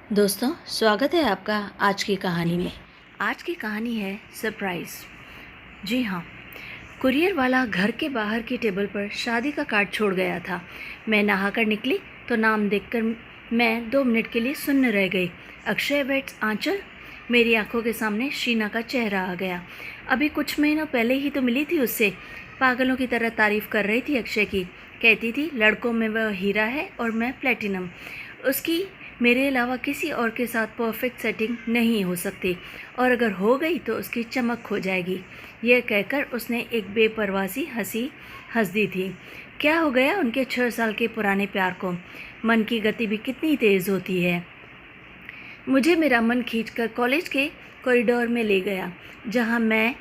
दोस्तों, स्वागत है आपका आज की कहानी में। आज की कहानी है सरप्राइज़। जी हाँ, कुरियर वाला घर के बाहर की टेबल पर शादी का कार्ड छोड़ गया था। मैं नहाकर निकली तो नाम देखकर मैं 2 मिनट के लिए सुन्न रह गई। अक्षय वेट्स आंचल। मेरी आंखों के सामने शीना का चेहरा आ गया। अभी कुछ महीनों पहले ही तो मिली थी उससे। पागलों की तरह तारीफ कर रही थी अक्षय की। कहती थी लड़कों में वह हीरा है और मैं प्लेटिनम। उसकी मेरे अलावा किसी और के साथ परफेक्ट सेटिंग नहीं हो सकती, और अगर हो गई तो उसकी चमक खो जाएगी। यह कहकर उसने एक बेपरवाह सी हंसी हंस दी थी। क्या हो गया उनके 6 साल के पुराने प्यार को? मन की गति भी कितनी तेज़ होती है। मुझे मेरा मन खींचकर कॉलेज के कॉरिडोर में ले गया, जहाँ मैं,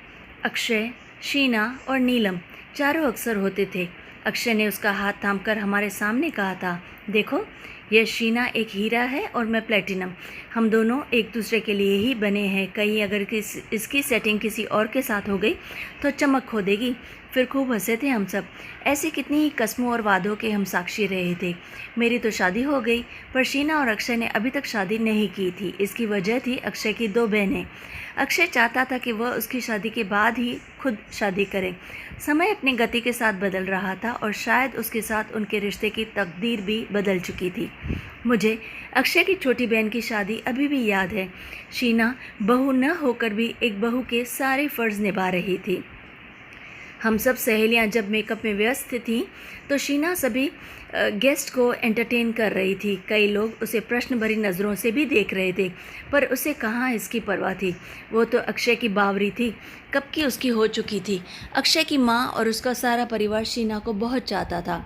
अक्षय, शीना और नीलम चारों अक्सर होते थे। अक्षय ने उसका हाथ थामकर हमारे सामने कहा था, देखो, यह शीना एक हीरा है और मैं प्लेटिनम। हम दोनों एक दूसरे के लिए ही बने हैं। कहीं अगर इसकी सेटिंग किसी और के साथ हो गई तो चमक खो देगी। फिर खूब हंसे थे हम सब। ऐसे कितनी ही कस्मों और वादों के हम साक्षी रहे थे। मेरी तो शादी हो गई, पर शीना और अक्षय ने अभी तक शादी नहीं की थी। इसकी वजह थी अक्षय की 2 बहनें। अक्षय चाहता था कि वह उसकी शादी के बाद ही खुद शादी करे। समय अपनी गति के साथ बदल रहा था और शायद उसके साथ उनके रिश्ते की तकदीर भी बदल चुकी थी। मुझे अक्षय की छोटी बहन की शादी अभी भी याद है। शीना बहू न होकर भी एक बहू के सारे फ़र्ज़ निभा रही थी। हम सब सहेलियां जब मेकअप में व्यस्त थीं तो शीना सभी गेस्ट को एंटरटेन कर रही थी। कई लोग उसे प्रश्न भरी नज़रों से भी देख रहे थे, पर उसे कहाँ इसकी परवाह थी। वो तो अक्षय की बावरी थी, कब की उसकी हो चुकी थी। अक्षय की माँ और उसका सारा परिवार शीना को बहुत चाहता था,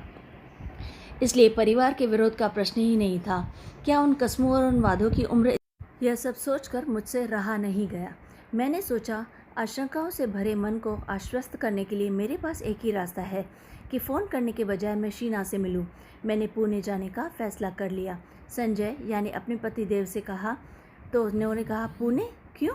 इसलिए परिवार के विरोध का प्रश्न ही नहीं था। क्या उन कस्मों और उन वादों की उम्र? यह सब सोचकर मुझसे रहा नहीं गया। मैंने सोचा, आशंकाओं से भरे मन को आश्वस्त करने के लिए मेरे पास एक ही रास्ता है कि फ़ोन करने के बजाय मैं शीना से मिलूं। मैंने पुणे जाने का फ़ैसला कर लिया। संजय यानी अपने पति देव से कहा तो उन्होंने कहा, पुणे क्यों?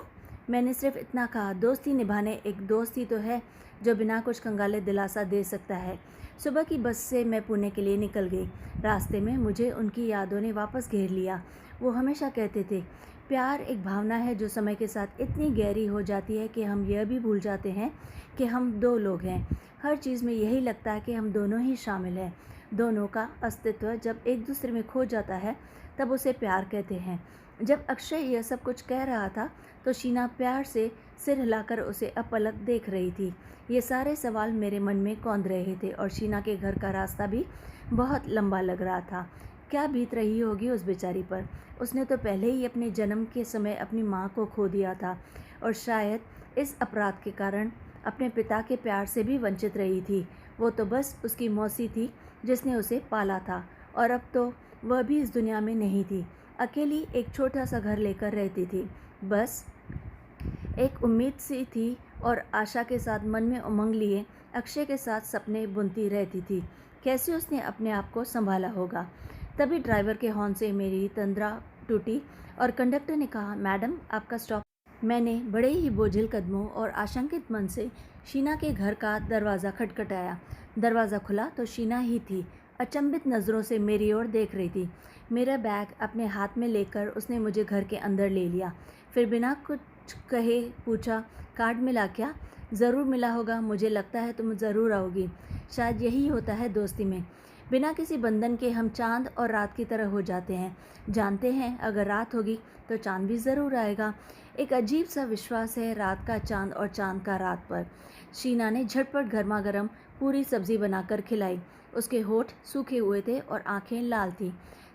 मैंने सिर्फ इतना कहा, दोस्ती निभाने। एक दोस्त ही तो है जो बिना कुछ कंगाले दिलासा दे सकता है। सुबह की बस से मैं पुणे के लिए निकल गई। रास्ते में मुझे उनकी यादों ने वापस घेर लिया। वो हमेशा कहते थे, प्यार एक भावना है जो समय के साथ इतनी गहरी हो जाती है कि हम यह भी भूल जाते हैं कि हम 2 लोग हैं। हर चीज़ में यही लगता है कि हम दोनों ही शामिल हैं। दोनों का अस्तित्व जब एक दूसरे में खो जाता है तब उसे प्यार कहते हैं। जब अक्षय यह सब कुछ कह रहा था तो शीना प्यार से सिर हिलाकर उसे अपलक देख रही थी। ये सारे सवाल मेरे मन में कौंध रहे थे और शीना के घर का रास्ता भी बहुत लंबा लग रहा था। क्या बीत रही होगी उस बेचारी पर। उसने तो पहले ही अपने जन्म के समय अपनी माँ को खो दिया था और शायद इस अपराध के कारण अपने पिता के प्यार से भी वंचित रही थी। वो तो बस उसकी मौसी थी जिसने उसे पाला था, और अब तो वह भी इस दुनिया में नहीं थी। अकेली एक छोटा सा घर लेकर रहती थी। बस एक उम्मीद सी थी और आशा के साथ मन में उमंग लिए अक्षय के साथ सपने बुनती रहती थी। कैसे उसने अपने आप को संभाला होगा। तभी ड्राइवर के हॉर्न से मेरी तंद्रा टूटी और कंडक्टर ने कहा, मैडम आपका स्टॉप। मैंने बड़े ही बोझिल कदमों और आशंकित मन से शीना के घर का दरवाज़ा खटखटाया। दरवाज़ा खुला तो शीना ही थी। अचंभित नज़रों से मेरी ओर देख रही थी। मेरा बैग अपने हाथ में लेकर उसने मुझे घर के अंदर ले लिया। फिर बिना कुछ कहे पूछा, कार्ड मिला क्या? ज़रूर मिला होगा, मुझे लगता है तुम ज़रूर आओगी। शायद यही होता है दोस्ती में, बिना किसी बंधन के हम चांद और रात की तरह हो जाते हैं। जानते हैं अगर रात होगी तो चांद भी ज़रूर आएगा। एक अजीब सा विश्वास है रात का चांद और चांद का रात पर। शीना ने झटपट गर्मा गर्म पूरी सब्जी बनाकर खिलाई। उसके होठ सूखे हुए थे और आंखें लाल थीं।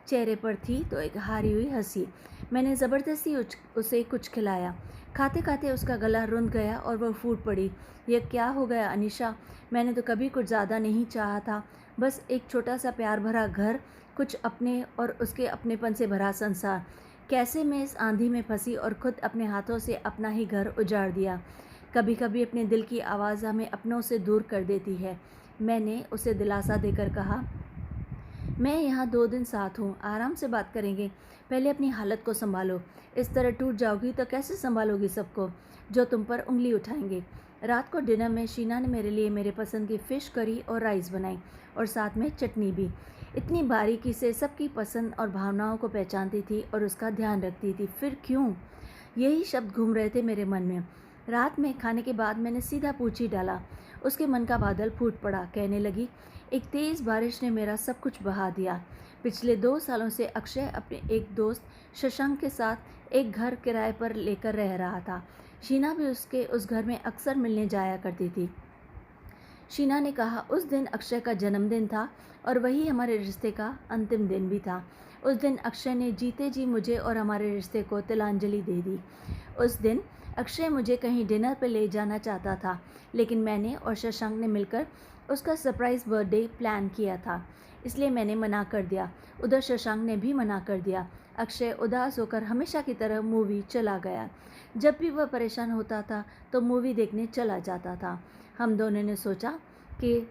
चेहरे पर थी तो एक हारी हुई हंसी। मैंने ज़बरदस्ती उसे कुछ खिलाया। खाते खाते उसका गला रुंध गया और वह फूट पड़ी। यह क्या हो गया अनीशा? मैंने तो कभी कुछ ज़्यादा नहीं चाहा था। बस एक छोटा सा प्यार भरा घर, कुछ अपने और उसके अपनेपन से भरा संसार। कैसे मैं इस आंधी में फंसी और खुद अपने हाथों से अपना ही घर उजाड़ दिया। कभी कभी अपने दिल की आवाज़ हमें अपनों से दूर कर देती है। मैंने उसे दिलासा देकर कहा, मैं यहाँ 2 दिन साथ हूँ, आराम से बात करेंगे। पहले अपनी हालत को संभालो। इस तरह टूट जाओगी तो कैसे संभालोगी सबको जो तुम पर उंगली उठाएंगे। रात को डिनर में शीना ने मेरे लिए मेरे पसंद की फ़िश करी और राइस बनाई और साथ में चटनी भी। इतनी बारीकी से सबकी पसंद और भावनाओं को पहचानती थी और उसका ध्यान रखती थी। फिर क्यों? यही शब्द घूम रहे थे मेरे मन में। रात में खाने के बाद मैंने सीधा पूछ ही डाला। उसके मन का बादल फूट पड़ा। कहने लगी, एक तेज़ बारिश ने मेरा सब कुछ बहा दिया। पिछले 2 सालों से अक्षय अपने एक दोस्त शशांक के साथ एक घर किराए पर लेकर रह रहा था। शीना भी उसके उस घर में अक्सर मिलने जाया करती थी। शीना ने कहा, उस दिन अक्षय का जन्मदिन था और वही हमारे रिश्ते का अंतिम दिन भी था। उस दिन अक्षय ने जीते जी मुझे और हमारे रिश्ते को तिलांजलि दे दी। उस दिन अक्षय मुझे कहीं डिनर पर ले जाना चाहता था, लेकिन मैंने और शशांक ने मिलकर उसका सरप्राइज़ बर्थडे प्लान किया था, इसलिए मैंने मना कर दिया। उधर शशांक ने भी मना कर दिया। अक्षय उदास होकर हमेशा की तरह मूवी चला गया। जब भी वह परेशान होता था तो मूवी देखने चला जाता था। हम दोनों ने सोचा कि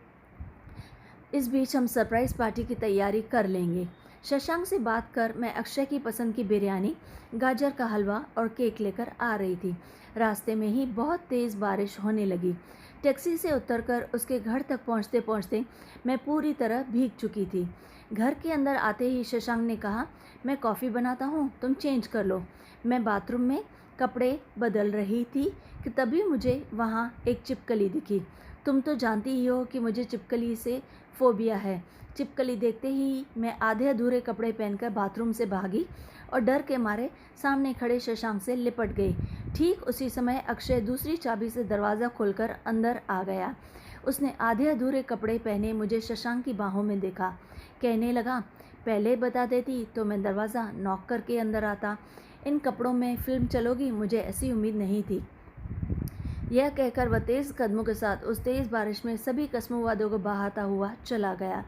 इस बीच हम सरप्राइज़ पार्टी की तैयारी कर लेंगे। शशांक से बात कर मैं अक्षय की पसंद की बिरयानी, गाजर का हलवा और केक लेकर आ रही थी। रास्ते में ही बहुत तेज़ बारिश होने लगी। टैक्सी से उतरकर उसके घर तक पहुंचते पहुंचते मैं पूरी तरह भीग चुकी थी। घर के अंदर आते ही शशांक ने कहा, मैं कॉफ़ी बनाता हूँ, तुम चेंज कर लो। मैं बाथरूम में कपड़े बदल रही थी कि तभी मुझे वहाँ एक छिपकली दिखी। तुम तो जानती ही हो कि मुझे छिपकली से फोबिया है। छिपकली देखते ही मैं आधे अधूरे कपड़े पहनकर बाथरूम से भागी और डर के मारे सामने खड़े शशांक से लिपट गई। ठीक उसी समय अक्षय दूसरी चाबी से दरवाज़ा खोलकर अंदर आ गया। उसने आधे अधूरे कपड़े पहने मुझे शशांक की बाहों में देखा। कहने लगा, पहले बता देती तो मैं दरवाज़ा नॉक करके अंदर आता। इन कपड़ों में फिल्म चलोगी, मुझे ऐसी उम्मीद नहीं थी। यह कहकर वह तेज़ कदमों के साथ उस तेज़ बारिश में सभी कस्मों वादों को बहाता हुआ चला गया।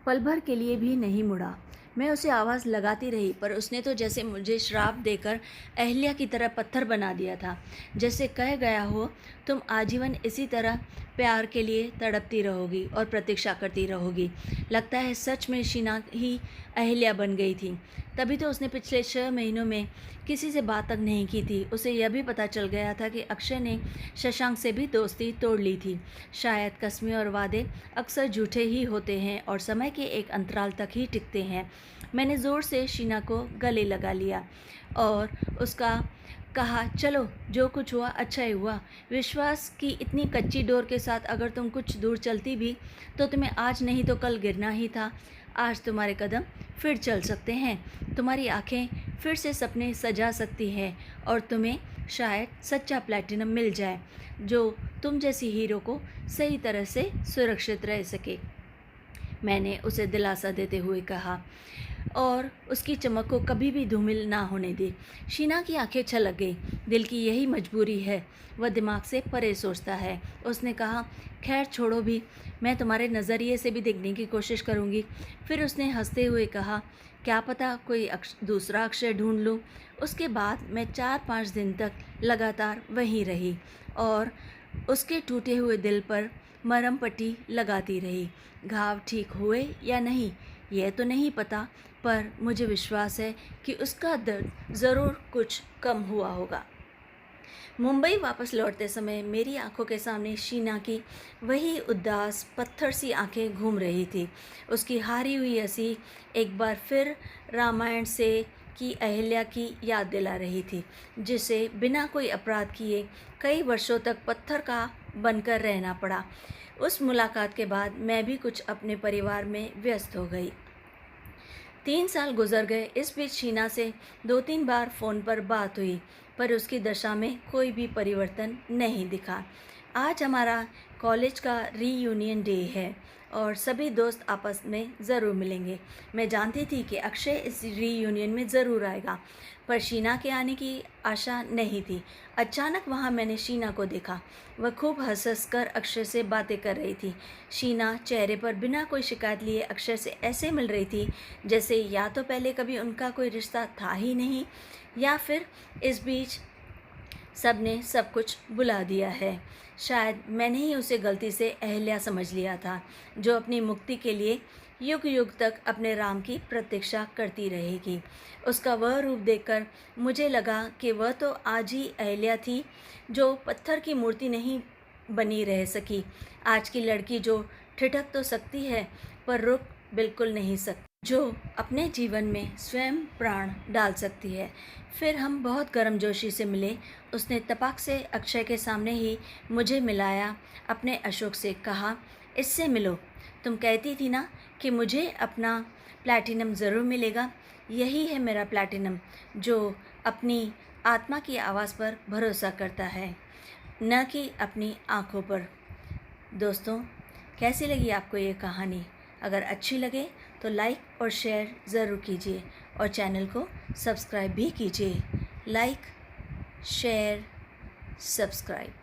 पल भर के लिए भी नहीं मुड़ा। मैं उसे आवाज़ लगाती रही, पर उसने तो जैसे मुझे श्राप देकर अहल्या की तरह पत्थर बना दिया था। जैसे कह गया हो, तुम आजीवन इसी तरह प्यार के लिए तड़पती रहोगी और प्रतीक्षा करती रहोगी। लगता है सच में शीना ही अहल्या बन गई थी। तभी तो उसने पिछले 6 महीनों में किसी से बात तक नहीं की थी। उसे यह भी पता चल गया था कि अक्षय ने शशांक से भी दोस्ती तोड़ ली थी। शायद कस्में और वादे अक्सर झूठे ही होते हैं और समय के एक अंतराल तक ही टिकते हैं। मैंने ज़ोर से शीना को गले लगा लिया और उसका कहा, चलो जो कुछ हुआ अच्छा ही हुआ। विश्वास की इतनी कच्ची डोर के साथ अगर तुम कुछ दूर चलती भी तो तुम्हें आज नहीं तो कल गिरना ही था। आज तुम्हारे कदम फिर चल सकते हैं, तुम्हारी आंखें फिर से सपने सजा सकती हैं और तुम्हें शायद सच्चा प्लैटिनम मिल जाए जो तुम जैसी हीरो को सही तरह से सुरक्षित रह सके। मैंने उसे दिलासा देते हुए कहा और उसकी चमक को कभी भी धूमिल ना होने दी। शीना की आंखें छलक गई। दिल की यही मजबूरी है, वह दिमाग से परे सोचता है। उसने कहा, खैर छोड़ो भी, मैं तुम्हारे नज़रिए से भी देखने की कोशिश करूँगी। फिर उसने हंसते हुए कहा, क्या पता कोई दूसरा अक्षय ढूंढ लूँ। उसके बाद मैं 4-5 दिन तक लगातार वहीं रही और उसके टूटे हुए दिल पर मरहम पट्टी लगाती रही। घाव ठीक हुए या नहीं यह तो नहीं पता, पर मुझे विश्वास है कि उसका दर्द ज़रूर कुछ कम हुआ होगा। मुंबई वापस लौटते समय मेरी आंखों के सामने शीना की वही उदास पत्थर सी आंखें घूम रही थी। उसकी हारी हुई हंसी एक बार फिर रामायण से की अहिल्या की याद दिला रही थी, जिसे बिना कोई अपराध किए कई वर्षों तक पत्थर का बनकर रहना पड़ा। उस मुलाकात के बाद मैं भी कुछ अपने परिवार में व्यस्त हो गई। 3 साल गुजर गए। इस बीच शीना से 2-3 बार फ़ोन पर बात हुई, पर उसकी दशा में कोई भी परिवर्तन नहीं दिखा। आज हमारा कॉलेज का रीयूनियन डे है और सभी दोस्त आपस में ज़रूर मिलेंगे। मैं जानती थी कि अक्षय इस रीयूनियन में ज़रूर आएगा, पर शीना के आने की आशा नहीं थी। अचानक वहाँ मैंने शीना को देखा। वह खूब हंस कर अक्षय से बातें कर रही थी। शीना चेहरे पर बिना कोई शिकायत लिए अक्षय से ऐसे मिल रही थी जैसे या तो पहले कभी उनका कोई रिश्ता था ही नहीं, या फिर इस बीच सब ने सब कुछ बुला दिया है। शायद मैंने ही उसे गलती से अहल्या समझ लिया था, जो अपनी मुक्ति के लिए युग युग तक अपने राम की प्रतीक्षा करती रहेगी। उसका वह रूप देखकर मुझे लगा कि वह तो आज ही अहल्या थी, जो पत्थर की मूर्ति नहीं बनी रह सकी। आज की लड़की जो ठिठक तो सकती है पर रुक बिल्कुल नहीं सकती, जो अपने जीवन में स्वयं प्राण डाल सकती है। फिर हम बहुत गर्मजोशी से मिले। उसने तपाक से अक्षय के सामने ही मुझे मिलाया, अपने अशोक से कहा, इससे मिलो। तुम कहती थी ना कि मुझे अपना प्लैटिनम ज़रूर मिलेगा। यही है मेरा प्लैटिनम, जो अपनी आत्मा की आवाज़ पर भरोसा करता है, न कि अपनी आँखों पर। दोस्तों, कैसी लगी आपको ये कहानी? अगर अच्छी लगे तो लाइक और शेयर ज़रूर कीजिए और चैनल को सब्सक्राइब भी कीजिए। Like, share, subscribe.